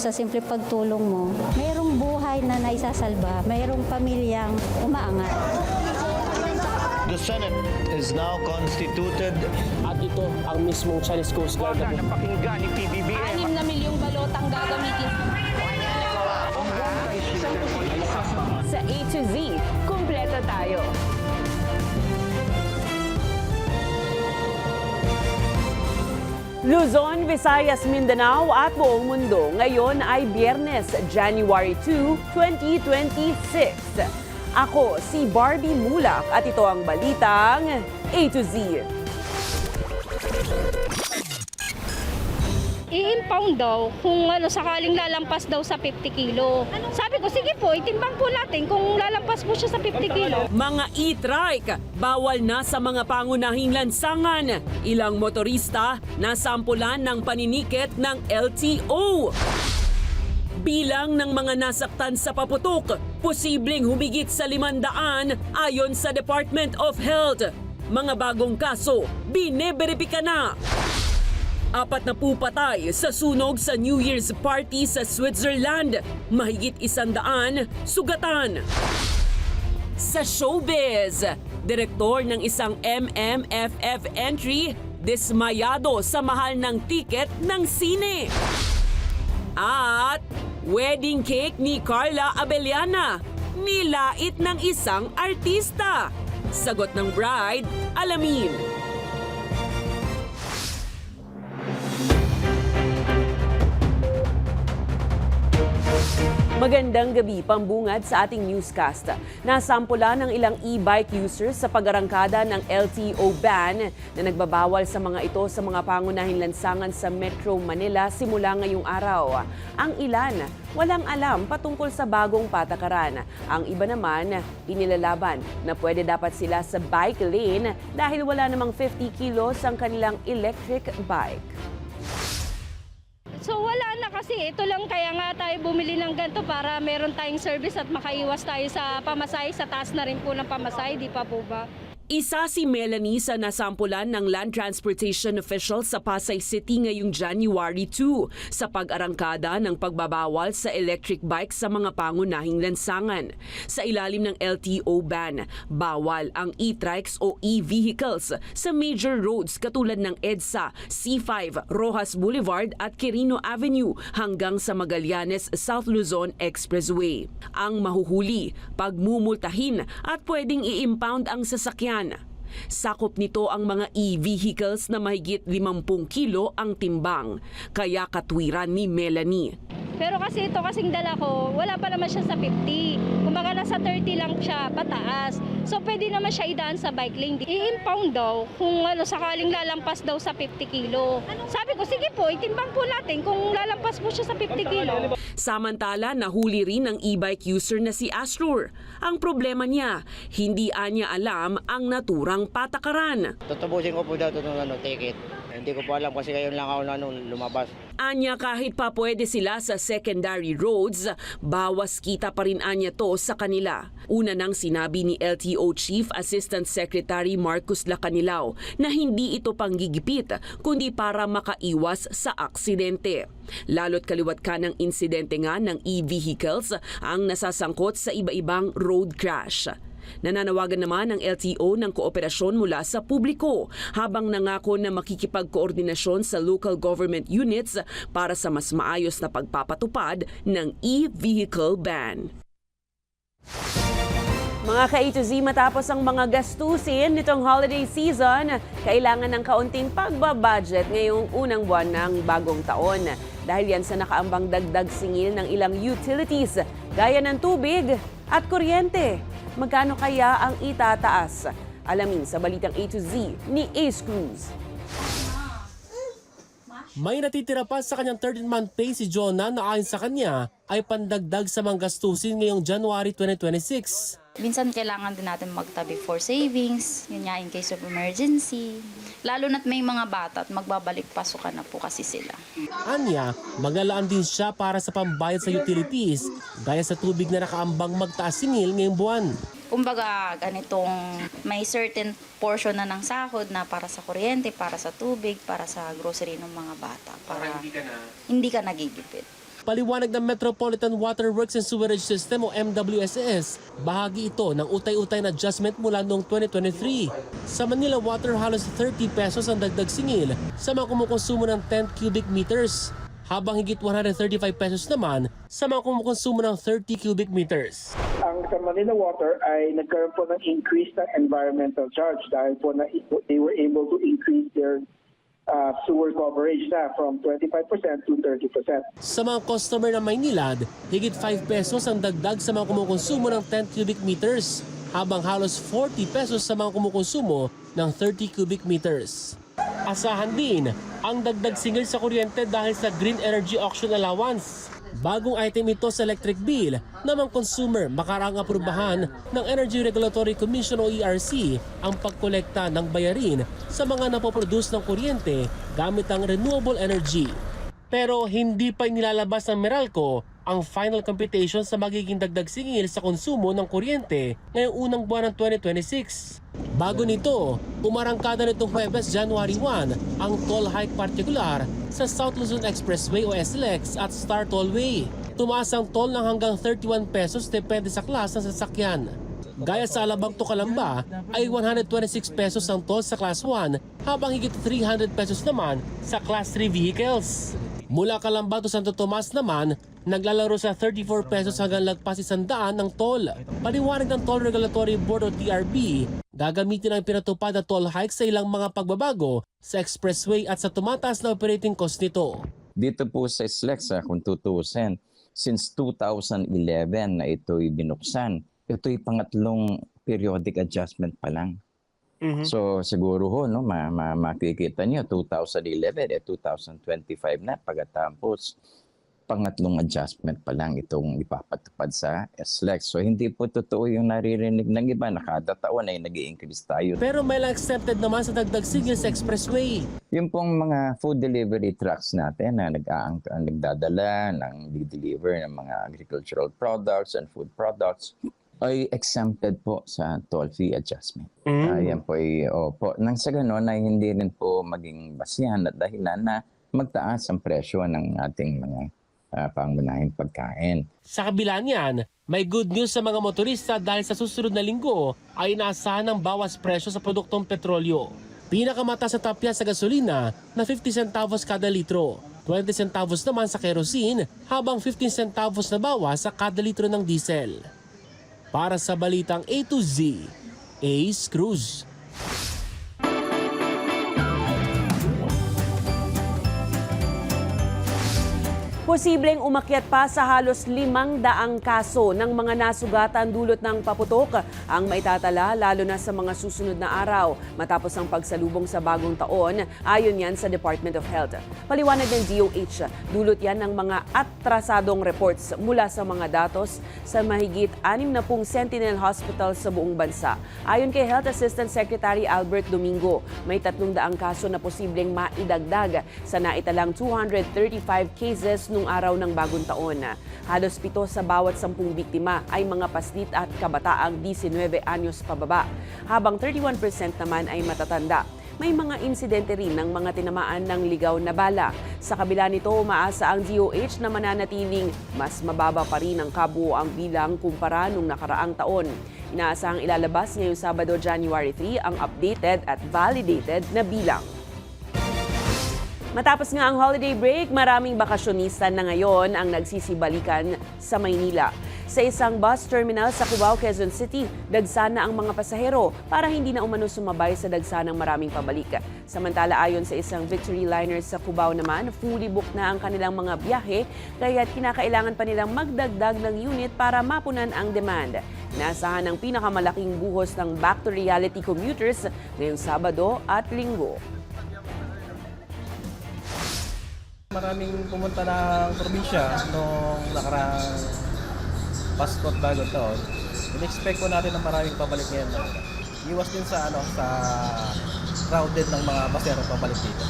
Sa simple pagtulong mo, mayroong buhay na naisasalba, mayroong pamilyang umaangat. The Senate is now constituted. At ito ang mismong Chinese Coast Guard na Napakinggan ni PBBM. 6 na milyong balotang gagamitin. Sa A to Z, kumpleto tayo. Luzon, Visayas, Mindanao at buong mundo. Ngayon ay Biyernes, January 2, 2026. Ako si Barbie Mulak at ito ang balitang A to Z. I-impound daw kung sakaling lalampas daw sa 50 kilo. Sabi ko, sige po, itimbang po natin kung lalampas po siya sa 50 kilo. Mga e-trike, bawal na sa mga pangunahing lansangan. Ilang motorista nasampulan ng paninikit ng LTO. Bilang ng mga nasaktan sa paputok, posibleng humigit sa 500 ayon sa Department of Health. Mga bagong kaso, bineberipika na. 4 na pupatay sa sunog sa New Year's party sa Switzerland. Mahigit 100 sugatan. Sa showbiz, direktor ng isang MMFF entry, dismayado sa mahal ng tiket ng sine. At wedding cake ni Carla Abellana, nilait ng isang artista. Sagot ng bride, alamin. Magandang gabi, pambungad sa ating newscast. Nasampula ng ilang e-bike users sa pag-arangkada ng LTO ban na nagbabawal sa mga ito sa mga pangunahing lansangan sa Metro Manila simula ngayong araw. Ang ilan, walang alam patungkol sa bagong patakaran. Ang iba naman, inilalaban na pwede dapat sila sa bike lane dahil wala namang 50 kilos ang kanilang electric bike. So wala na kasi, ito lang kaya nga tayo bumili ng ganito para meron tayong service at makaiwas tayo sa pamasahe, sa taas na rin po ng pamasahe, di pa po ba? Isa si Melanie sa nasampulan ng Land Transportation Official sa Pasay City ngayong January 2 sa pag-arangkada ng pagbabawal sa electric bike sa mga pangunahing lansangan. Sa ilalim ng LTO ban, bawal ang e-trikes o e-vehicles sa major roads katulad ng EDSA, C5, Rojas Boulevard at Quirino Avenue hanggang sa Magallanes South Luzon Expressway. Ang mahuhuli, pagmumultahin at pwedeng i-impound ang sasakyan. Sakop nito ang mga e-vehicles na mahigit 50 kilo ang timbang, kaya katwiran ni Melanie. Pero kasi ito kasing dala ko, wala pa naman siya sa 50. Kumbaga nasa 30 lang siya, pataas. So pwede naman siya idaan sa bike lane. I-impound daw kung sakaling lalampas daw sa 50 kilo. Sabi ko, sige po, itimbang po natin kung lalampas po siya sa 50 kilo. Samantala, nahuli rin ng e-bike user na si Astrur. Ang problema niya, hindi niya alam ang naturang patakaran. Tutubusin ko po daw ito ng ticket. Hindi ko po alam kasi ngayon lang ako lumabas. Anya kahit pa pwede sila sa secondary roads, bawas kita pa rin anya to sa kanila. Una nang sinabi ni LTO Chief Assistant Secretary Marcus Lacanilao na hindi ito panggigipit kundi para makaiwas sa aksidente. Lalo't kaliwat ka ng insidente nga ng e-vehicles ang nasasangkot sa iba-ibang road crash. Nananawagan naman ang LTO ng kooperasyon mula sa publiko habang nangako na makikipagkoordinasyon sa local government units para sa mas maayos na pagpapatupad ng e-vehicle ban. Mga ka-A to Z, matapos ang mga gastusin nitong holiday season, kailangan ng kaunting pagbabudget ngayong unang buwan ng bagong taon. Dahil yan sa nakaambang dagdag singil ng ilang utilities, gaya ng tubig at kuryente. Magkano kaya ang itataas? Alamin sa balitang A to Z ni Ace Cruz. May natitira pa sa kanyang 13-month pay si Jonah na ayon sa kanya ay pandagdag sa mga gastusin ngayong January 2026. Minsan kailangan din natin magtabi for savings, yun nga in case of emergency. Lalo na't may mga bata at magbabalik pasukan na po kasi sila. Anya, maglalaan din siya para sa pambayad sa utilities gaya sa tubig na nakaambang magtaas singil ngayong buwan. Kumbaga ganitong may certain portion na ng sahod na para sa kuryente, para sa tubig, para sa grocery ng mga bata. Para hindi ka nagigipit. Paliwanag ng Metropolitan Water Works and Sewerage System o MWSS, bahagi ito ng utay-utay na adjustment mula noong 2023. Sa Manila Water, halos 30 pesos ang dagdag singil sa mga kumukonsumo ng 10 cubic meters, habang higit 135 pesos naman sa mga kumukonsumo ng 30 cubic meters. Ang sa Manila Water ay nagkaroon po ng increase ng environmental charge dahil po na they were able to increase their sewer coverage na from 25% to 30%. Sa mga customer na Maynilad, higit 5 pesos ang dagdag sa mga kumukonsumo ng 10 cubic meters, habang halos 40 pesos sa mga kumukonsumo ng 30 cubic meters. Asahan din ang dagdag singil sa kuryente dahil sa Green Energy Auction Allowance. Bagong item ito sa electric bill na mga consumer makaraang aprubahan ng Energy Regulatory Commission o ERC ang pagkolekta ng bayarin sa mga napoproduce ng kuryente gamit ang renewable energy. Pero hindi pa inilalabas ng Meralco ang final computation sa magiging dagdag singil sa konsumo ng kuryente ngayong unang buwan ng 2026. Bago nito, umarangkada nitong Huwebes, January 1 ang toll hike partikular sa South Luzon Expressway o SLEX at Star Tollway. Tumaas ang toll ng hanggang 31 pesos depende sa klase ng sasakyan. Gaya sa Alabang to Calamba ay 126 pesos ang toll sa Class 1 habang higit 300 pesos naman sa Class 3 vehicles. Mula Calamba to Santo Tomas naman, naglalaro sa 34 pesos hanggang lagpas 100 ng toll. Paliwanag ng Toll Regulatory Board o TRB, gagamitin ang pinatupad na toll hike sa ilang mga pagbabago sa expressway at sa tumataas na operating cost nito. Dito po sa SLEX, kung tutusin, since 2011 na ito'y binuksan, ito'y pangatlong periodic adjustment pa lang. So siguro ho, no, makikita niyo 2011 2025 na pagkatapos pangatlong adjustment pa lang itong ipapatupad sa SLEX. So hindi po totoo yung naririnig ng iba na kada taon ay nag-i-increase tayo. Pero may lang accepted naman sa dagdag singil sa expressway. Yung pong mga food delivery trucks natin na nagdadala ng di-deliver ng mga agricultural products and food products ay exempted po sa toll fee adjustment. Yan po ay opo. Nang sa ganon ay hindi rin po maging basihan at dahilan na magtaas ang presyo ng ating mga pangunahing pagkain. Sa kabila niyan, may good news sa mga motorista dahil sa susunod na linggo ay inaasahan ng bawas presyo sa produktong petrolyo. Pinakamataas sa tapya sa gasolina na 50 centavos kada litro, 20 centavos naman sa kerosene, habang 15 centavos na bawas sa kada litro ng diesel. Para sa Balitang A to Z, Ace Cruz. Posibleng umakyat pa sa halos 500 kaso ng mga nasugatan dulot ng paputok ang maitatala lalo na sa mga susunod na araw matapos ang pagsalubong sa bagong taon, ayon yan sa Department of Health. Paliwanag ng DOH, dulot yan ng mga atrasadong reports mula sa mga datos sa mahigit 60 Sentinel Hospital sa buong bansa. Ayon kay Health Assistant Secretary Albert Domingo, may 300 kaso na posibleng maidagdag sa naitalang 235 cases nung araw ng bagong taon. Halos 7 sa bawat 10 biktima ay mga paslit at kabataang 19 anyos pababa, habang 31% naman ay matatanda. May mga insidente rin ng mga tinamaan ng ligaw na bala. Sa kabila nito, umaasa ang DOH na mananatiling mas mababa pa rin ang kabuoang bilang kumpara nung nakaraang taon. Inaasahang ilalabas ngayong Sabado, January 3 ang updated at validated na bilang. Matapos nga ang holiday break, maraming bakasyonista na ngayon ang nagsisibalikan sa Maynila. Sa isang bus terminal sa Cubao, Quezon City, dagsa na ang mga pasahero para hindi na umano sumabay sa dagsa ng maraming pabalik. Samantala, ayon sa isang Victory Liner sa Cubao naman, fully booked na ang kanilang mga biyahe, kaya't kinakailangan pa nilang magdagdag ng unit para mapunan ang demand. Inaasahan ang pinakamalaking buhos ng back to reality commuters ngayong Sabado at Linggo. Maraming pumunta ng probinsya noong nakarang Pasko at Bagong Taon. In-expect ko natin na maraming pabalik ngayon. Iwas din sa crowded ng mga pasero pabalik dito.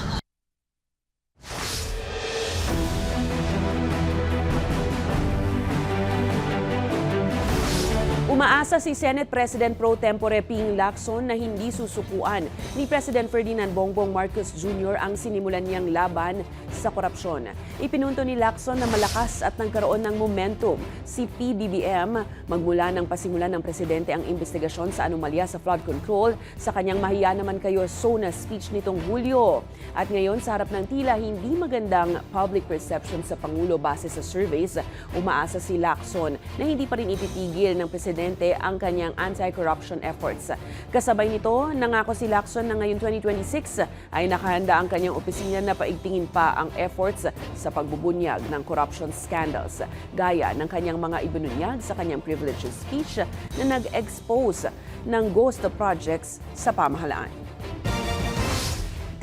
Umaasa si Senate President Pro Tempore Ping Lacson na hindi susukuan ni President Ferdinand Bongbong Marcos Jr. ang sinimulan niyang laban sa korupsyon. Ipinunto ni Lacson na malakas at nagkaroon ng momentum si PBBM magmula ng pasimulan ng presidente ang investigasyon sa anomalya sa flood control sa kanyang mahiya naman kayo SONA speech nitong Hulyo. At ngayon sa harap ng tila hindi magandang public perception sa Pangulo base sa surveys, umaasa si Lacson na hindi pa rin ititigil ng presidente ang kanyang anti-corruption efforts. Kasabay nito, nangako si Lacson na ngayon 2026 ay nakahanda ang kanyang opisina na paigtingin pa ang efforts sa pagbubunyag ng corruption scandals, gaya ng kanyang mga ibinunyag sa kanyang privileged speech na nag-expose ng ghost projects sa pamahalaan.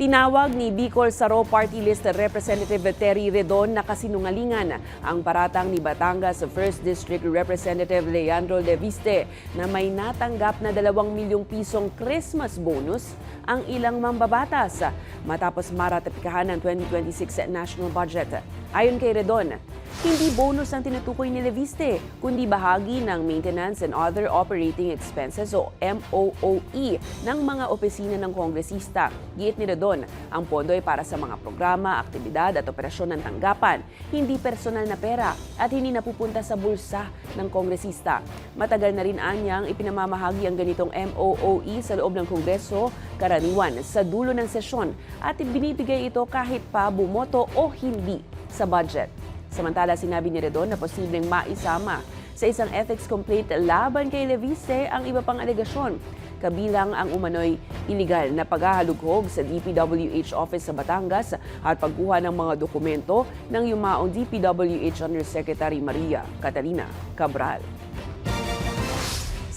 Tinawag ni Bicol Saro Party List Representative Terry Redon na kasinungalingan ang paratang ni Batangas 1st District Representative Leandro Leviste na may natanggap na 2 milyong pisong Christmas bonus ang ilang mambabatas matapos maratipikahan ng 2026 national budget. Ayon kay Redon, hindi bonus ang tinutukoy ni Leviste, kundi bahagi ng Maintenance and Other Operating Expenses o MOOE ng mga opisina ng kongresista. Giit ni Redon, ang pondo ay para sa mga programa, aktibidad at operasyon ng tanggapan, hindi personal na pera at hindi napupunta sa bulsa ng kongresista. Matagal na rin anyang ipinamamahagi ang ganitong MOOE sa loob ng Kongreso, karaniwan sa dulo ng sesyon at binibigay ito kahit pa bumoto o hindi sa budget. Samantala, sinabi ni Redon na posibleng maisama sa isang ethics complaint laban kay Leviste ang iba pang alegasyon, kabilang ang umano'y iligal na paghahalughog sa DPWH office sa Batangas at pagkuha ng mga dokumento ng yumaong DPWH Undersecretary Maria Catalina Cabral.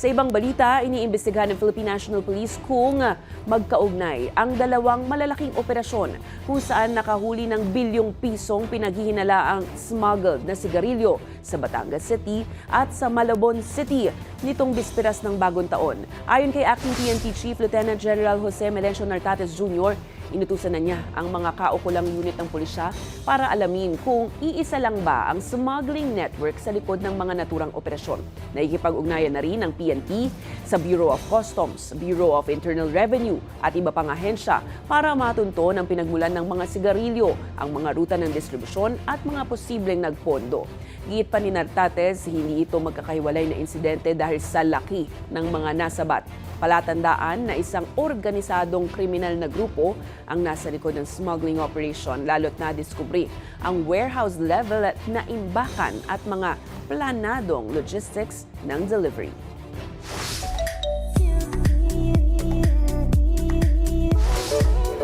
Sa ibang balita, iniimbestigahan ng Philippine National Police kung magkaugnay ang 2 malalaking operasyon kung saan nakahuli ng bilyong pisong pinaghihinalaang smuggled na sigarilyo sa Batangas City at sa Malabon City nitong bisperas ng bagong taon. Ayon kay Acting PNP Chief Lieutenant General Jose Melencio Nartates Jr., inutusan na niya ang mga kaukulang unit ng pulisya para alamin kung iisa lang ba ang smuggling network sa likod ng mga naturang operasyon. Nakikipag-ugnayan na rin ng PNP sa Bureau of Customs, Bureau of Internal Revenue at iba pang ahensya para matunto ng pinagmulan ng mga sigarilyo, ang mga ruta ng distribusyon at mga posibleng nagpondo. Giit pa ni Nartates, hindi ito magkakahiwalay na insidente dahil sa laki ng mga nasabat. Palatandaan na isang organisadong kriminal na grupo ang nasa likod ng smuggling operation, lalo't na-diskubre ang warehouse level na imbakan at mga planadong logistics ng delivery.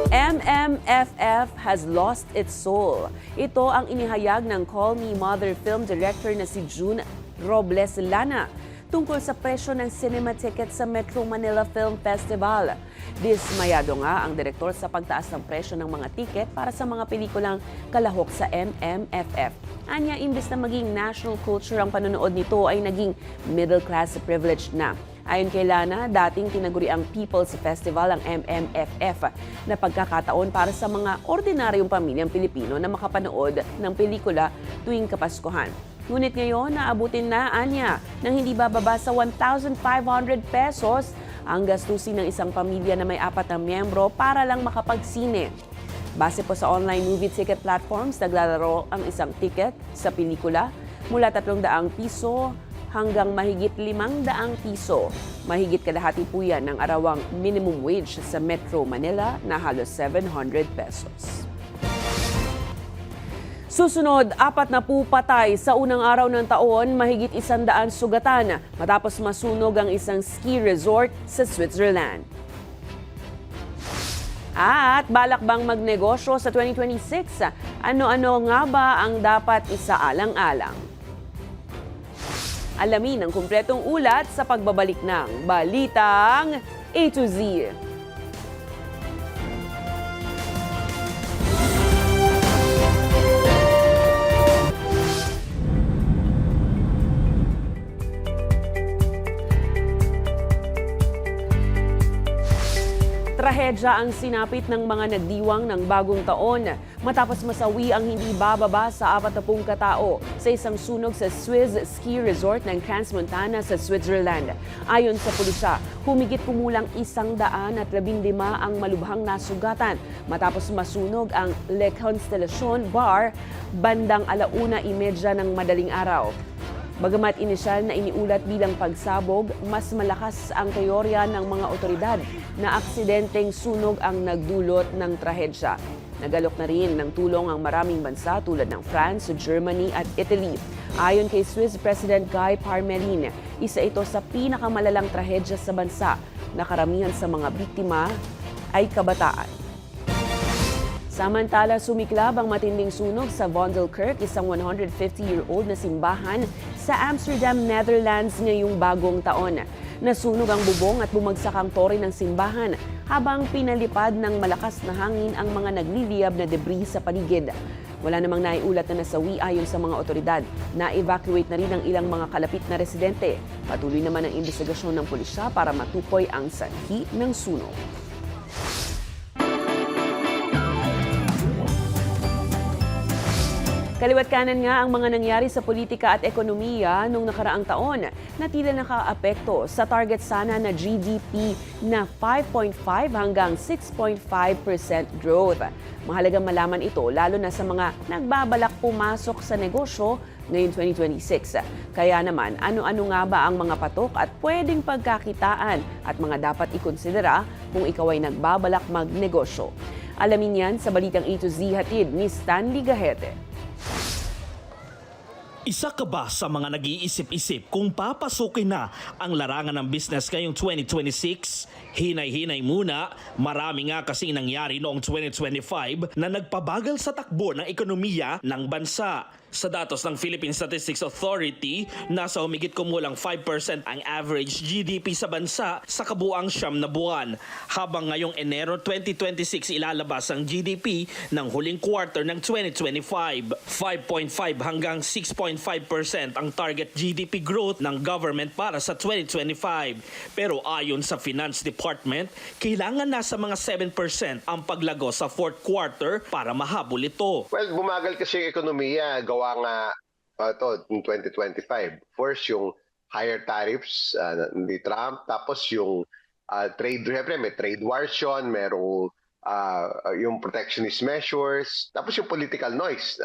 MMFF has lost its soul. Ito ang inihayag ng Call Me Mother film director na si June Robles Lana tungkol sa presyo ng cinema ticket sa Metro Manila Film Festival. Dismayado nga ang direktor sa pagtaas ng presyo ng mga tiket para sa mga pelikulang kalahok sa MMFF. Anya, imbes na maging national culture ang panonood nito ay naging middle class privilege na. Ayon kay Lana, dating tinaguri ang People's Festival ang MMFF na pagkakataon para sa mga ordinaryong pamilyang Pilipino na makapanood ng pelikula tuwing Kapaskuhan. Ngunit ngayon, naabutin na anya ng hindi bababa sa 1,500 pesos ang gastusin ng isang pamilya na may 4 na miyembro para lang makapagsine. Base po sa online movie ticket platforms, naglalaro ang isang ticket sa pelikula mula 300 piso hanggang mahigit 500 piso. Mahigit kalahati po yan ng arawang minimum wage sa Metro Manila na halos 700 pesos. Susunod, 4 na patay sa unang araw ng taon, mahigit 100 sugatan matapos masunog ang isang ski resort sa Switzerland. At balak bang magnegosyo sa 2026? Ano-ano nga ba ang dapat isaalang-alang? Alamin ang kumpletong ulat sa pagbabalik ng Balitang A to Z. Trahedya ang sinapit ng mga nagdiwang ng bagong taon matapos masawi ang hindi bababa sa 40 katao sa isang sunog sa Swiss ski resort ng Crans-Montana sa Switzerland. Ayon sa pulisya, humigit kumulang 115 ang malubhang nasugatan matapos masunog ang Le Constellation Bar bandang 1:30 ng madaling araw. Bagamat inisyal na iniulat bilang pagsabog, mas malakas ang teorya ng mga otoridad na aksidenteng sunog ang nagdulot ng trahedya. Nagalok na rin ng tulong ang maraming bansa tulad ng France, Germany at Italy. Ayon kay Swiss President Guy Parmelin, isa ito sa pinakamalalang trahedya sa bansa na karamihan sa mga biktima ay kabataan. Samantala, sumiklab ang matinding sunog sa Vondelkerk, isang 150-year-old na simbahan sa Amsterdam, Netherlands ngayong bagong taon. Nasunog ang bubong at bumagsak ang tore ng simbahan habang pinalipad ng malakas na hangin ang mga nagliliyab na debris sa paligid. Wala namang naiulat na nasawi ayon sa mga otoridad. Na-evacuate na rin ang ilang mga kalapit na residente. Patuloy naman ang investigasyon ng pulisya para matukoy ang sanhi ng sunog. Kaliwat kanan nga ang mga nangyari sa politika at ekonomiya noong nakaraang taon na tila nakaapekto sa target sana na GDP na 5.5 hanggang 6.5% growth. Mahalagang malaman ito lalo na sa mga nagbabalak pumasok sa negosyo ngayong 2026. Kaya naman, ano-ano nga ba ang mga patok at pwedeng pagkakitaan at mga dapat ikonsidera kung ikaw ay nagbabalak magnegosyo? Alamin yan sa Balitang A to Z hatid ni Stanley Gahete. Isa ka ba sa mga nag-iisip-isip kung papasukin na ang larangan ng business ngayong 2026? Hinay-hinay muna, marami nga kasing nangyari noong 2025 na nagpabagal sa takbo ng ekonomiya ng bansa. Sa datos ng Philippine Statistics Authority, nasa humigit kumulang 5% ang average GDP sa bansa sa kabuang 9 na buwan. Habang ngayong Enero 2026 ilalabas ang GDP ng huling quarter ng 2025. 5.5 hanggang 6.5% ang target GDP growth ng government para sa 2025. Pero ayon sa Finance Department, kailangan nasa mga 7% ang paglago sa fourth quarter para mahabol ito. Well, bumagal kasi yung ekonomiya, gawa nga ito, in 2025. First, yung higher tariffs ni Trump, tapos yung trade, syempre may trade wars yun, merong yung protectionist measures, tapos yung political noise.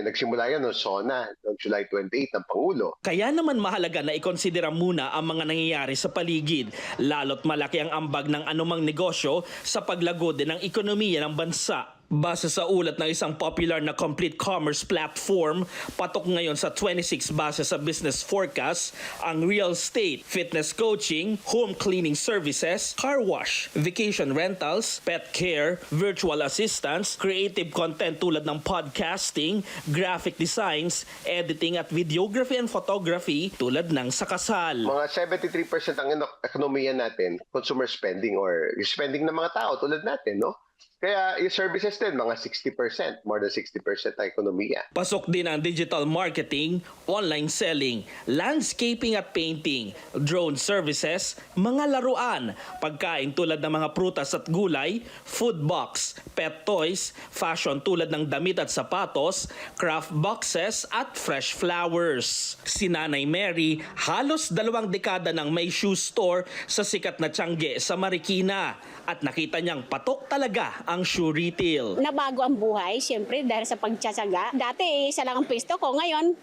Nagsimula yan noong SONA, noong July 28 ng Pangulo. Kaya naman mahalaga na ikonsidera muna ang mga nangyayari sa paligid, lalo't malaki ang ambag ng anumang negosyo sa paglago din ng ekonomiya ng bansa. Base sa ulat ng isang popular na complete commerce platform, patok ngayon sa 26 base sa business forecast ang real estate, fitness coaching, home cleaning services, car wash, vacation rentals, pet care, virtual assistance, creative content tulad ng podcasting, graphic designs, editing at videography and photography tulad ng sa kasal. Mga 73% ang ekonomiya natin, consumer spending or spending ng mga tao tulad natin, no? Kaya yung services din, mga 60%, more than 60% ang ekonomiya. Pasok din ang digital marketing, online selling, landscaping at painting, drone services, mga laruan, pagkain tulad ng mga prutas at gulay, food box, pet toys, fashion tulad ng damit at sapatos, craft boxes at fresh flowers. Si Nanay Mary, halos 2 dekada nang may shoe store sa sikat na Tiangge sa Marikina at nakita niyang patok talaga ang shoe retail. Nabago ang buhay, siyempre, dahil sa pagtsatsaga. Dati, isa lang ang pwesto ko. Ngayon,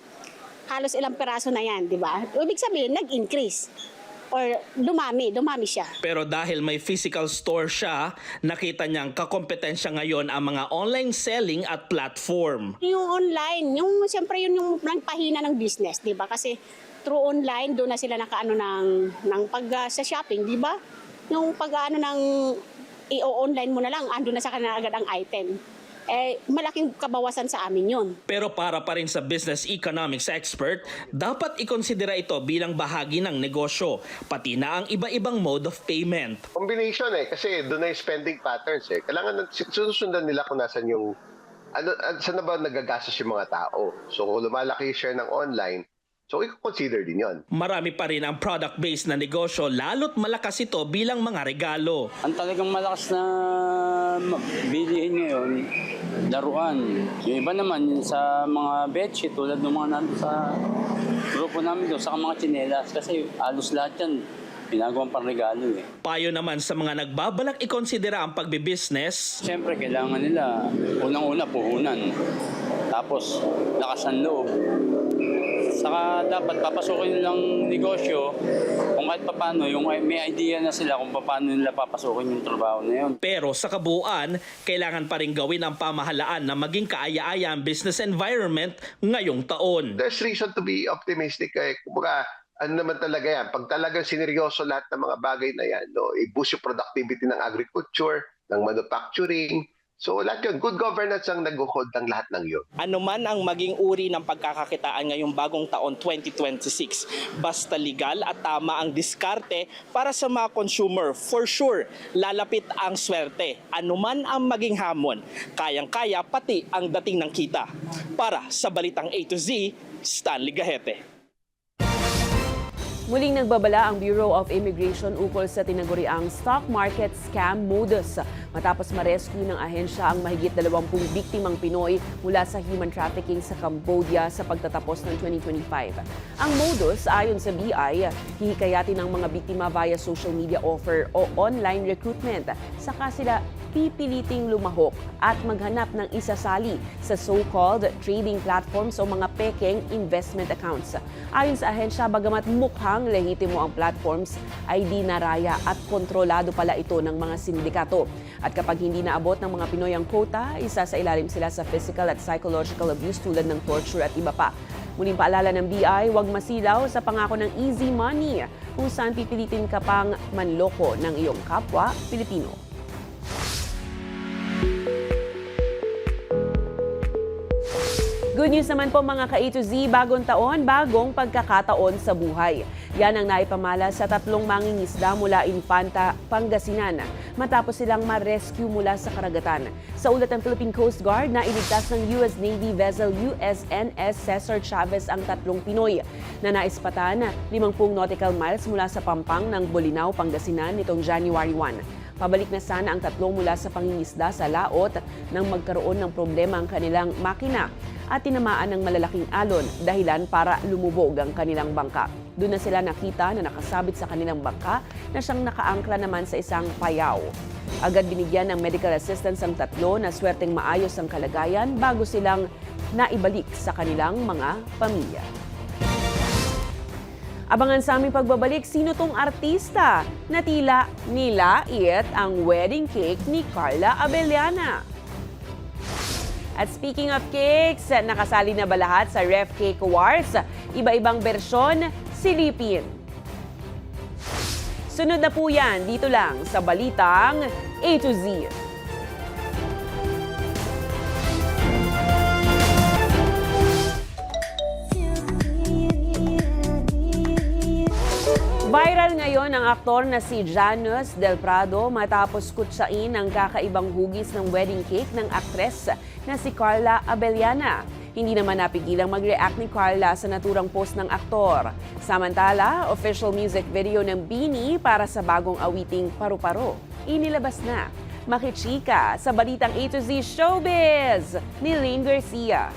halos ilang peraso na yan, di ba? Ibig sabihin, nag-increase. Or dumami siya. Pero dahil may physical store siya, nakita niyang kakompetensya ngayon ang mga online selling at platform. Yung online, siyempre yun yung pahina ng business, di ba? Kasi through online, doon na sila nakaano ng pag sa shopping, di ba? Yung pag-ano ng i-online mo na lang, ando na sa kanila agad ang item. Malaking kabawasan sa amin yun. Pero para pa rin sa business economics expert, dapat ikonsidera ito bilang bahagi ng negosyo, pati na ang iba-ibang mode of payment. Combination kasi doon na yung spending patterns Kailangan susundan nila kung nasan yung, saan na ba nagagastos yung mga tao. So kung lumalaki yung share ng online, So, i-consider din yon. Marami pa rin ang product-based na negosyo lalo't malakas ito bilang mga regalo. Ang talagang malakas na bilihin ngayon, laruan. Yung iba naman yung sa mga bedsheet tulad ng mga nandun sa grupo namin doon, sa mga tsinelas. Kasi halos lahat yan, pinagawang panregalo eh. Payo naman sa mga nagbabalak ikonsidera ang pagbibusiness. Siyempre, kailangan nila, unang-una, puhunan. Tapos, lakas ng loob. Saka dapat papasukin nilang negosyo kung kahit paano, yung may idea na sila kung paano nila papasukin yung trabaho na yun. Pero sa kabuuan, kailangan pa rin gawin ang pamahalaan na maging kaaya-aya ang business environment ngayong taon. There's reason to be optimistic. Kumbaga, ano naman talaga yan, pag talagang sineryoso lahat ng mga bagay na yan, no, i-boost yung productivity ng agriculture, ng manufacturing, so lahat yun, good governance ang nag-hold ng lahat ng yun. Ano man ang maging uri ng pagkakakitaan ngayong bagong taon 2026, basta legal at tama ang diskarte para sa mga consumer, for sure, lalapit ang swerte. Ano man ang maging hamon, kayang-kaya pati ang dating ng kita. Para sa Balitang A to Z, Stanley Gahete. Muling nagbabala ang Bureau of Immigration ukol sa tinaguriang stock market scam modus matapos ma-rescue ng ahensya ang mahigit 20 biktimang Pinoy mula sa human trafficking sa Cambodia sa pagtatapos ng 2025. Ang modus, ayon sa BI, hihikayatin ng mga biktima via social media offer o online recruitment. Saka sila pipiliting lumahok at maghanap ng isasali sa so-called trading platforms o mga pekeng investment accounts. Ayon sa ahensya, bagamat mukhang lehitimo ang platforms, ay di naraya at kontrolado pala ito ng mga sindikato. At kapag hindi naabot ng mga Pinoy ang quota, isa sa ilalim sila sa physical at psychological abuse tulad ng torture at iba pa. Muling paalala ng BI, huwag masilaw sa pangako ng easy money kung saan pipilitin ka pang manloko ng iyong kapwa Pilipino. Good news naman po mga ka-A to Z, bagong taon, bagong pagkakataon sa buhay. Yan ang naipamala sa 3 mangingisda mula Infanta, Pangasinan matapos silang ma-rescue mula sa karagatan. Sa ulat ng Philippine Coast Guard, nailigtas ng US Navy vessel USNS Cesar Chavez ang 3 Pinoy na naispatan 50 nautical miles mula sa pampang ng Bolinao, Pangasinan nitong January 1. Pabalik na sana ang 3 mula sa pangingisda sa laot nang magkaroon ng problema ang kanilang makina at tinamaan ng malalaking alon, dahilan para lumubog ang kanilang bangka. Doon na sila nakita na nakasabit sa kanilang bangka na siyang nakaangkla naman sa isang payaw. Agad binigyan ng medical assistance ang 3 na swerteng maayos ang kalagayan bago silang naibalik sa kanilang mga pamilya. Abangan sa aming pagbabalik, sino tong artista na tila nilait ang wedding cake ni Carla Abellana. At speaking of cakes, nakasali na ba lahat sa Ref Cake Awards? Iba-ibang bersyon, silipin. Sunod na po yan, dito lang sa Balitang A to Z. Viral ngayon ang aktor na si Janus Del Prado matapos kutsain ang kakaibang hugis ng wedding cake ng aktres na si Carla Abellana. Hindi naman napigilang mag-react ni Carla sa naturang post ng aktor. Samantala, official music video ng BINI para sa bagong awiting Paru-Paro inilabas na. Makichika sa Balitang A to Z Showbiz ni Lane Garcia.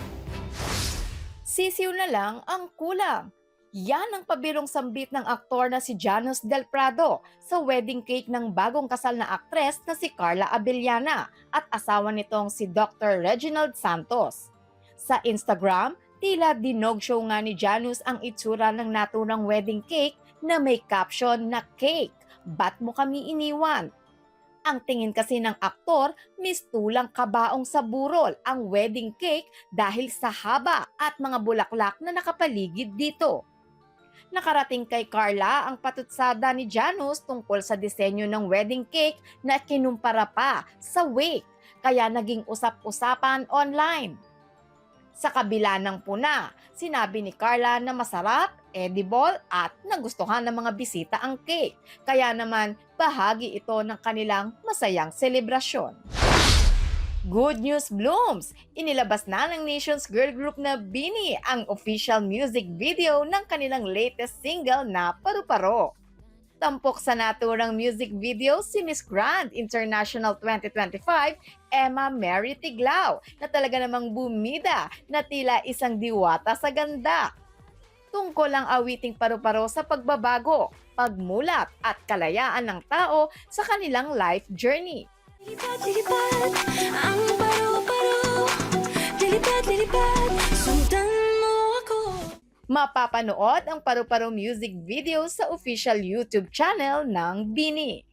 Sisiw na lang ang kulang. Yan ang pabirong sambit ng aktor na si Janus Del Prado sa wedding cake ng bagong kasal na aktres na si Carla Abellana at asawa nitong si Dr. Reginald Santos. Sa Instagram, tila dinog show nga ni Janus ang itsura ng naturang wedding cake na may caption na "Cake, ba't mo kami iniwan?" Ang tingin kasi ng aktor, mistulang kabaong sa burol ang wedding cake dahil sa haba at mga bulaklak na nakapaligid dito. Nakarating kay Carla ang patutsada ni Janus tungkol sa disenyo ng wedding cake na kinumpara pa sa wake, kaya naging usap-usapan online. Sa kabila ng puna, sinabi ni Carla na masarap, edible at nagustuhan ng mga bisita ang cake, kaya naman bahagi ito ng kanilang masayang selebrasyon. Good news blooms! Inilabas na ng nation's girl group na BINI ang official music video ng kanilang latest single na Paru-Paro. Tampok sa naturang music video si Miss Grand International 2025, Emma Mary Tiglao, na talaga namang bumida na tila isang diwata sa ganda. Tungkol ang awiting Paru-Paro sa pagbabago, pagmulat at kalayaan ng tao sa kanilang life journey. Lilipad, ang paru-paro. Lilipad, sundan mo ako. Mapapanood ang Paru-Paro music video sa official YouTube channel ng BINI.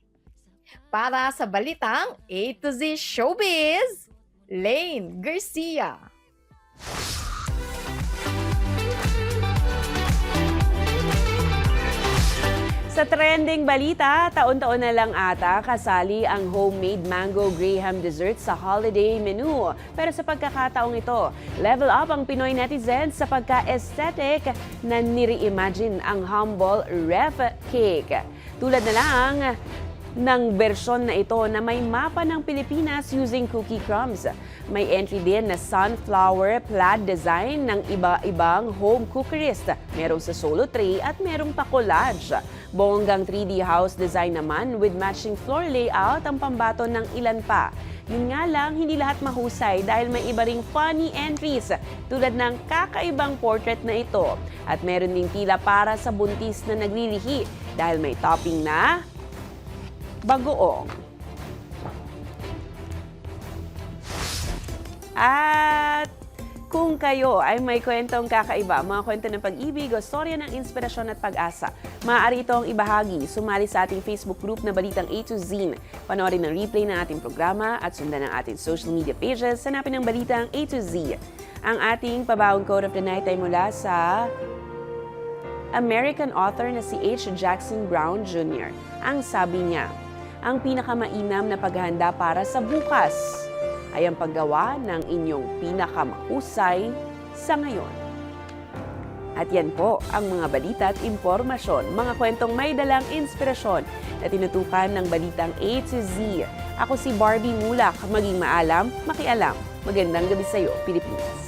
Para sa balitang A to Z Showbiz, Lane Garcia. Sa trending balita, taon-taon na lang ata kasali ang homemade mango graham dessert sa holiday menu. Pero sa pagkakataong ito, level up ang Pinoy netizens sa pagka-aesthetic na nire-imagine ang humble ref cake. Tulad na lang ng bersyon na ito na may mapa ng Pilipinas using cookie crumbs. May entry din na sunflower plaid design ng iba-ibang home cookerist. Merong sa solo tray at merong pa collage. Bonggang 3D house design naman with matching floor layout ang pambato ng ilan pa. Yun nga lang, hindi lahat mahusay dahil may iba ring funny entries tulad ng kakaibang portrait na ito. At meron ding tila para sa buntis na naglilihi dahil may topping na bagoong. At kung kayo ay may kwentong kakaiba, mga kwento ng pag-ibig o storya ng inspirasyon at pag-asa, maaari itong ibahagi. Sumali sa ating Facebook group na Balitang A to Z. Panoorin ang replay ng ating programa at sundan ang ating social media pages. Hanapin ang Balitang A to Z. Ang ating pabawang quote of the night ay mula sa American author na si H. Jackson Brown Jr. Ang sabi niya, ang pinakamainam na paghahanda para sa bukas ay ang paggawa ng inyong pinakamahusay sa ngayon. At yan po ang mga balita at impormasyon, mga kwentong may dalang inspirasyon na tinutukan ng Balitang A to Z. Ako si Barbie Mulak, maging maalam, makialam. Magandang gabi sa iyo, Pilipinas.